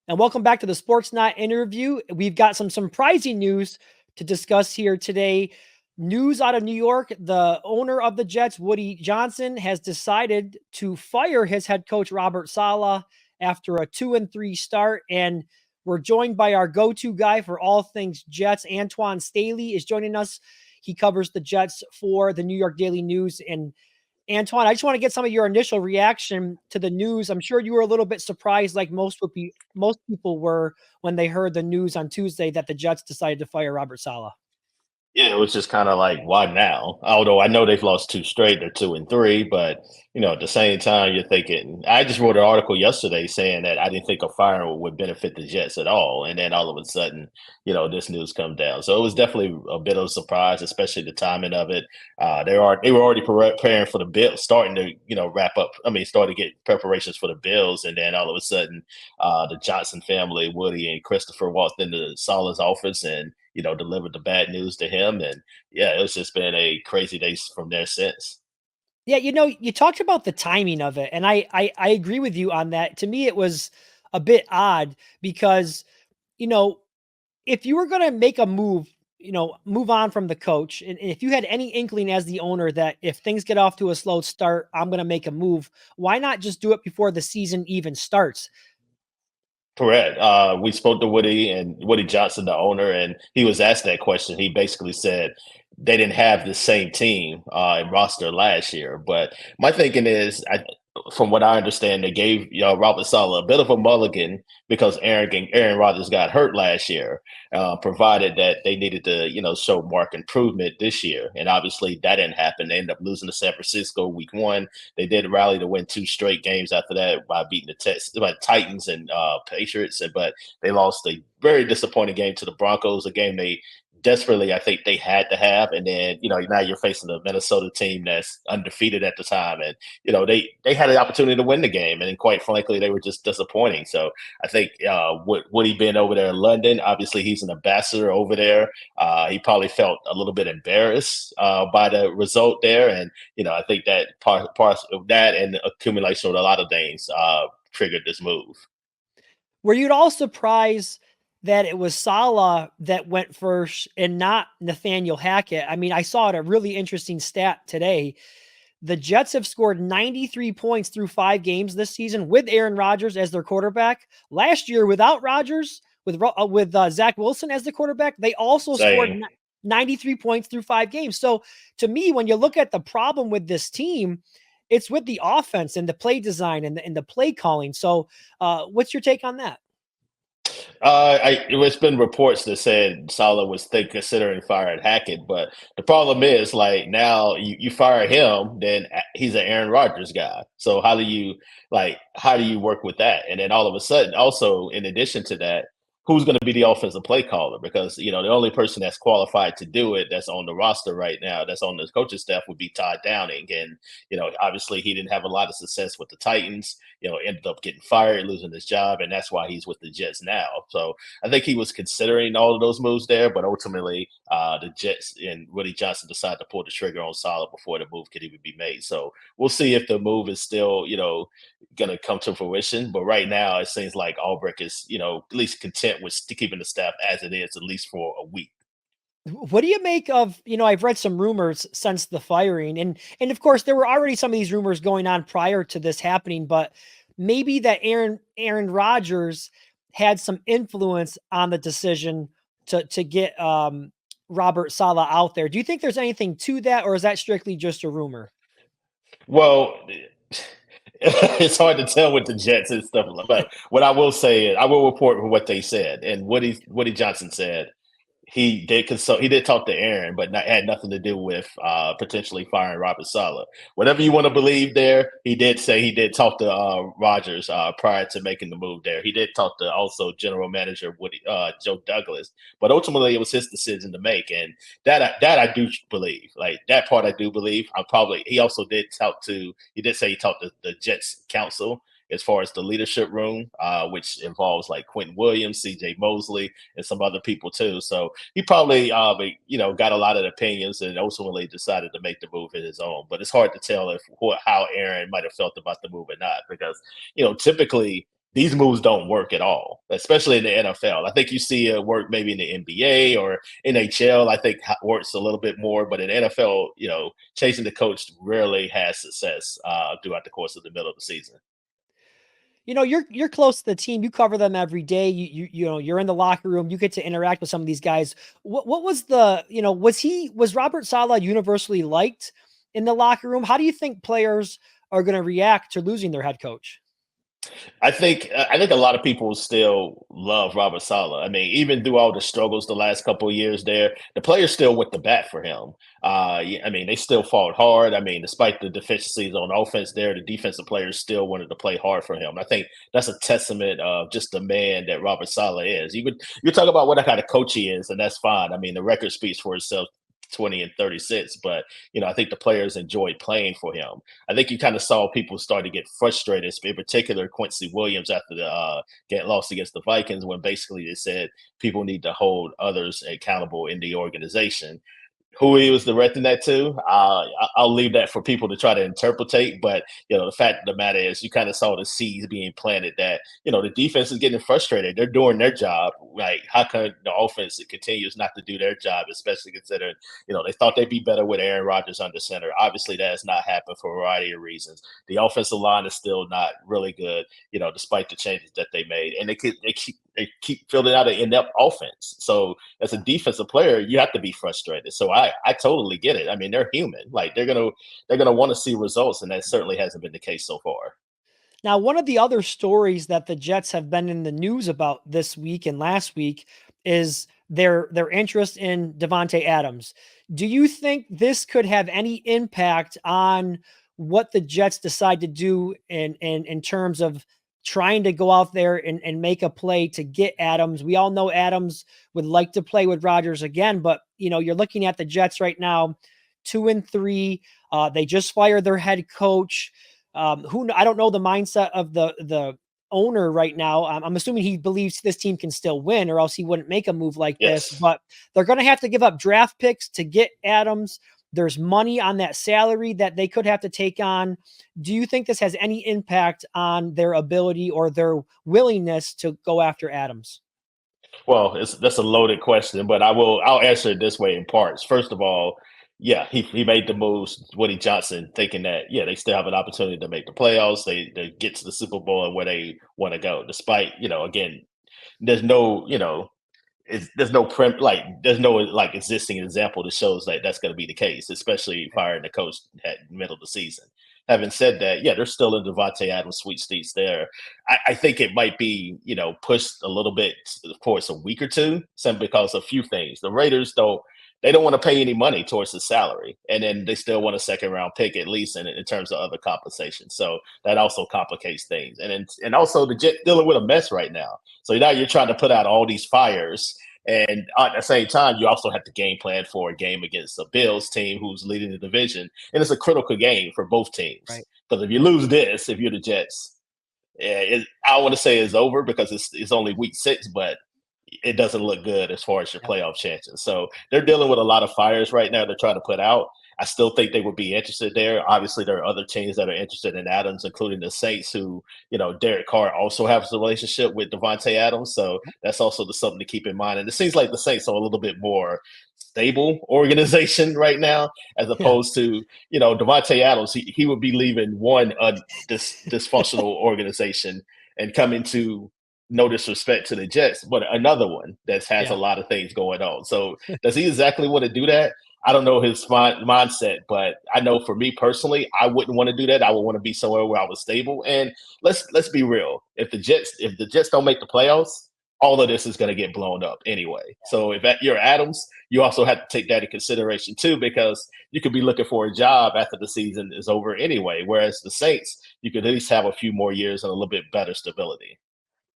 and welcome back to the Sportsnaut interview. We've got some surprising news to discuss here today. News out of New York, the owner of the Jets, Woody Johnson, has decided to fire his head coach, Robert Saleh, after a 2-3 start. And we're joined by our go-to guy for all things Jets. Antwan Staley is joining us. He covers the Jets for the New York Daily News. And Antwan, I just want to get some of your initial reaction to the news. I'm sure you were a little bit surprised, like most people were, when they heard the news on Tuesday that the Jets decided to fire Robert Saleh. Yeah, it was just kind of like, why now? Although I know they've lost two straight, they're 2-3, but at the same time, you're thinking. I just wrote an article yesterday saying that I didn't think a firing would benefit the Jets at all, and then all of a sudden, this news come down. So it was definitely a bit of a surprise, especially the timing of it. They were already preparing for the Bills, starting to wrap up. I mean, starting to get preparations for the Bills, and then all of a sudden, the Johnson family, Woody and Christopher, walked into Saleh's office and delivered the bad news to him. And yeah, it's just been a crazy day from there since. Yeah, you talked about the timing of it, and I agree with you on that. To me, it was a bit odd because, you know, if you were going to make a move, move on from the coach, and if you had any inkling as the owner that if things get off to a slow start, I'm going to make a move, why not just do it before the season even starts? Correct. We spoke to Woody Johnson, the owner, and he was asked that question. He basically said they didn't have the same team and roster last year. But my thinking is, from what I understand, they gave Robert Saleh a bit of a mulligan because Aaron Rodgers got hurt last year, provided that they needed to show mark improvement this year, and obviously that didn't happen. They ended up losing to San Francisco week one. They did rally to win two straight games after that by beating the Titans and Patriots, but they lost a very disappointing game to the Broncos, a game they desperately, I think, they had to have. And then now you're facing a Minnesota team that's undefeated at the time, and they had an opportunity to win the game, and quite frankly, they were just disappointing. So I think Woody being over there in London, obviously he's an ambassador over there. He probably felt a little bit embarrassed by the result there, and I think that part of that and the accumulation of a lot of things triggered this move. Were you at all surprised that it was Saleh that went first and not Nathaniel Hackett? I mean, I saw a really interesting stat today. The Jets have scored 93 points through 5 games this season with Aaron Rodgers as their quarterback. Last year, without Rodgers, with Zach Wilson as the quarterback, they also scored Same. 93 points through 5 games. So to me, when you look at the problem with this team, it's with the offense and the play design and the play calling. So what's your take on that? It's been reports that said Saleh was considering firing Hackett, but the problem is, like, now you fire him, then he's an Aaron Rodgers guy. So how do you work with that? And then all of a sudden, also in addition to that, who's going to be the offensive play caller? Because the only person that's qualified to do it, that's on the roster right now, that's on the coaching staff, would be Todd Downing. And obviously he didn't have a lot of success with the Titans. Ended up getting fired, losing his job, and that's why he's with the Jets now. So I think he was considering all of those moves there, but ultimately the Jets and Woody Johnson decided to pull the trigger on Saleh before the move could even be made. So we'll see if the move is still going to come to fruition. But right now, it seems like Albrecht is at least content with keeping the staff as it is, at least for a week. What do you make of, I've read some rumors since the firing, and of course there were already some of these rumors going on prior to this happening, but maybe that Aaron Rodgers had some influence on the decision to get Robert Saleh out there. Do you think there's anything to that, or is that strictly just a rumor? Well, it's hard to tell with the Jets and stuff, but what I will say is I will report what they said. And Woody Johnson said he did consult. He did talk to Aaron, but had nothing to do with potentially firing Robert Saleh. Whatever you want to believe, there he did say he did talk to Rodgers prior to making the move. There he did talk to also General Manager Joe Douglas, but ultimately it was his decision to make, and that I do believe. Like that part, I do believe. He also did talk to. He did say he talked to the Jets council as far as the leadership room, which involves like Quentin Williams, C.J. Mosley, and some other people too. So he probably, got a lot of opinions and ultimately decided to make the move in his own. But it's hard to tell how Aaron might have felt about the move or not, because typically these moves don't work at all, especially in the NFL. I think you see it work maybe in the NBA or NHL. I think works a little bit more, but in NFL, chasing the coach rarely has success throughout the course of the middle of the season. You're close to the team. You cover them every day. You're in the locker room. You get to interact with some of these guys. What was was Robert Saleh universally liked in the locker room? How do you think players are going to react to losing their head coach? I think a lot of people still love Robert Saleh. I mean, even through all the struggles the last couple of years there, the players still went to bat for him. I mean, they still fought hard. I mean, despite the deficiencies on offense there, the defensive players still wanted to play hard for him. I think that's a testament of just the man that Robert Saleh is. You talk about what kind of coach he is, and that's fine. I mean, the record speaks for itself. 20 and 36, but I think the players enjoyed playing for him. I think you kind of saw people start to get frustrated, in particular Quincy Williams after the get lost against the Vikings, when basically they said people need to hold others accountable in the organization. Who he was directing that to, I'll leave that for people to try to interpretate. But the fact of the matter is, you kind of saw the seeds being planted that the defense is getting frustrated. They're doing their job. Like, how can the offense continues not to do their job, especially considering they thought they'd be better with Aaron Rodgers under center. Obviously, that has not happened for a variety of reasons. The offensive line is still not really good, despite the changes that they made, and they keep filling out an inept offense. So as a defensive player, you have to be frustrated. So I totally get it. I mean, they're human. Like, they're gonna want to see results, and that certainly hasn't been the case so far. Now, one of the other stories that the Jets have been in the news about this week and last week is their interest in Davante Adams. Do you think this could have any impact on what the Jets decide to do in terms of trying to go out there and make a play to get Adams? We all know Adams would like to play with Rodgers again, but you're looking at the Jets right now, 2-3. They just fired their head coach. I don't know the mindset of the owner right now. I'm assuming he believes this team can still win, or else he wouldn't make a move like this. But they're going to have to give up draft picks to get Adams. There's money on that salary that they could have to take on. Do you think this has any impact on their ability or their willingness to go after Adams? Well, that's a loaded question, but I'll answer it this way in parts. First of all, yeah, he made the moves, Woody Johnson, thinking that they still have an opportunity to make the playoffs. They get to the Super Bowl and where they want to go, despite again, there's no there's no existing example that shows that that's going to be the case, especially firing the coach at the middle of the season. Having said that, yeah, they're still in Davante Adams sweepstakes there. I think it might be, pushed a little bit, of course, a week or two, simply because of a few things. The Raiders don't want to pay any money towards the salary, and then they still want a second round pick at least in terms of other compensation. So that also complicates things, and also the Jets dealing with a mess right now. So now you're trying to put out all these fires. And at the same time, you also have to game plan for a game against the Bills team who's leading the division. And it's a critical game for both teams. Right. Because if you lose this, if you're the Jets, I don't want to say it's over because it's only week 6, but it doesn't look good as far as your playoff chances. So they're dealing with a lot of fires right now they're trying to put out. I still think they would be interested there. Obviously, there are other teams that are interested in Adams, including the Saints, who, Derek Carr also has a relationship with Davante Adams. So that's also something to keep in mind. And it seems like the Saints are a little bit more stable organization right now, as opposed to, Davante Adams. He would be leaving one dysfunctional organization and coming to, no disrespect to the Jets, but another one that has a lot of things going on. So does he exactly want to do that? I don't know his mindset, but I know for me personally, I wouldn't want to do that. I would want to be somewhere where I was stable. And let's be real. If the Jets don't make the playoffs, all of this is going to get blown up anyway. So if you're Adams, you also have to take that into consideration too, because you could be looking for a job after the season is over anyway. Whereas the Saints, you could at least have a few more years and a little bit better stability.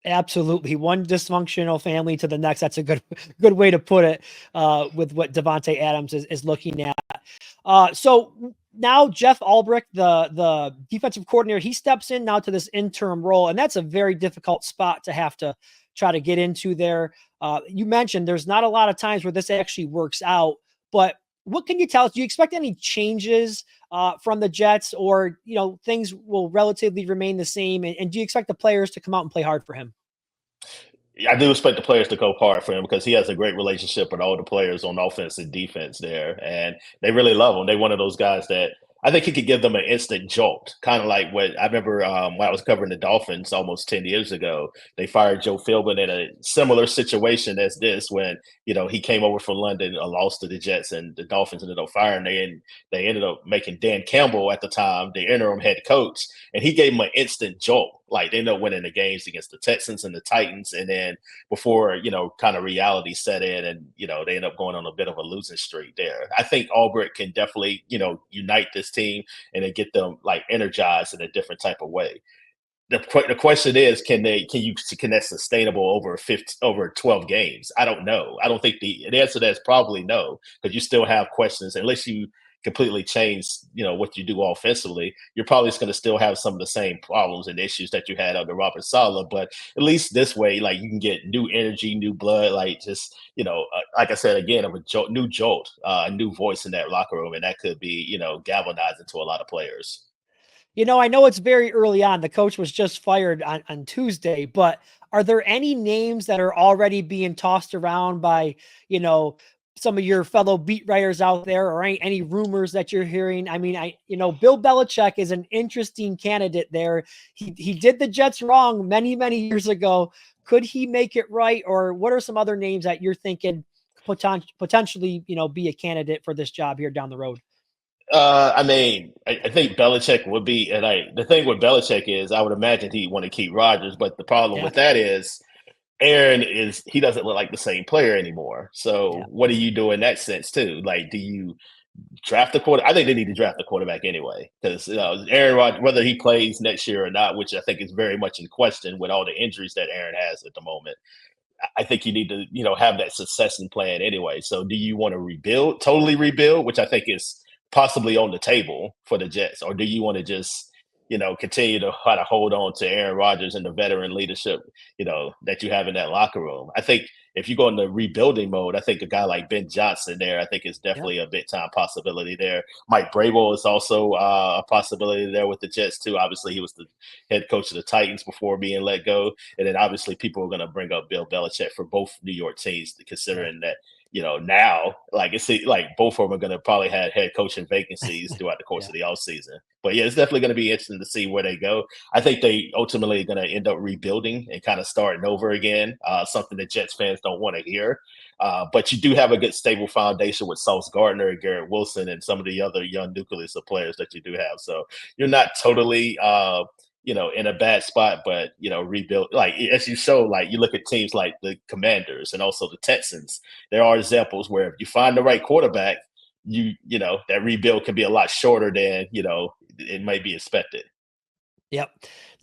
Absolutely. One dysfunctional family to the next. That's a good way to put it with what Davante Adams is looking at. So now Jeff Albrecht, the defensive coordinator, he steps in now to this interim role, and that's a very difficult spot to have to try to get into there. You mentioned there's not a lot of times where this actually works out, but what can you tell us? Do you expect any changes from the Jets, or things will relatively remain the same? And do you expect the players to come out and play hard for him? I do expect the players to go hard for him because he has a great relationship with all the players on offense and defense there, and they really love him. They're one of those guys that I think he could give them an instant jolt, kind of like what I remember when I was covering the Dolphins almost 10 years ago. They fired Joe Philbin in a similar situation as this when he came over from London, lost to the Jets, and the Dolphins ended up firing. They ended up making Dan Campbell at the time the interim head coach, and he gave them an instant jolt. Like they ended up winning the games against the Texans and the Titans, and then before kind of reality set in, and they end up going on a bit of a losing streak there. I think Albrecht can definitely unite this team and then get them like energized in a different type of way. The question is, can that sustainable over 12 games? I don't know. I don't think the answer to that is probably no, because you still have questions unless you completely change what you do offensively. You're probably just going to still have some of the same problems and issues that you had under Robert Saleh, but at least this way, like, you can get new energy, new blood, like just like I said again, of a new jolt, a new voice in that locker room, and that could be galvanizing to a lot of players. I know it's very early on. The coach was just fired on Tuesday, but are there any names that are already being tossed around by, some of your fellow beat writers out there, or any rumors that you're hearing? I mean, Bill Belichick is an interesting candidate there. He did the Jets wrong many, many years ago. Could he make it right? Or what are some other names that you're thinking potentially, be a candidate for this job here down the road? I mean, I think Belichick would be, and the thing with Belichick is, I would imagine he'd want to keep Rodgers, but the problem Yeah. with that is, Aaron he doesn't look like the same player anymore. So Yeah. what do you do in that sense too? Like, do you draft a quarter? I think they need to draft a quarterback anyway, because Aaron Rodgers, whether he plays next year or not, which I think is very much in question with all the injuries that Aaron has at the moment. I think you need to, have that succession plan anyway. So do you want to totally rebuild, which I think is possibly on the table for the Jets, or do you want to just, continue to try to hold on to Aaron Rodgers and the veteran leadership, that you have in that locker room? I think if you go into rebuilding mode, I think a guy like Ben Johnson there, I think is definitely a big time possibility there. Mike Brable is also a possibility there with the Jets too. Obviously, he was the head coach of the Titans before being let go. And then obviously people are going to bring up Bill Belichick for both New York teams, considering that, now, like, it's like both of them are going to probably have head coaching vacancies throughout the course Yeah. of the offseason. But yeah, it's definitely going to be interesting to see where they go. I think they ultimately are going to end up rebuilding and kind of starting over again, something that Jets fans don't want to hear. But you do have a good stable foundation with Sauce Gardner and Garrett Wilson and some of the other young nucleus of players that you do have. So you're not totally in a bad spot, but rebuild, like, as you show, like, you look at teams like the Commanders and also the Texans. There are examples where if you find the right quarterback, that rebuild can be a lot shorter than it might be expected. Yep.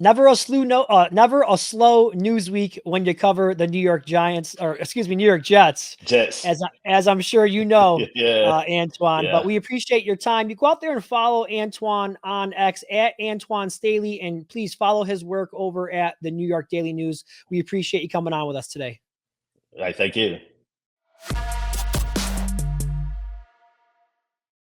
Never a slow news week when you cover the New York Giants, or excuse me, New York Jets, Jets. as I'm sure you know, Yeah. Antwan. But Yeah. we appreciate your time. You go out there and follow Antwan on X at Antwan Staley, and please follow his work over at the New York Daily News. We appreciate you coming on with us today. I thank you.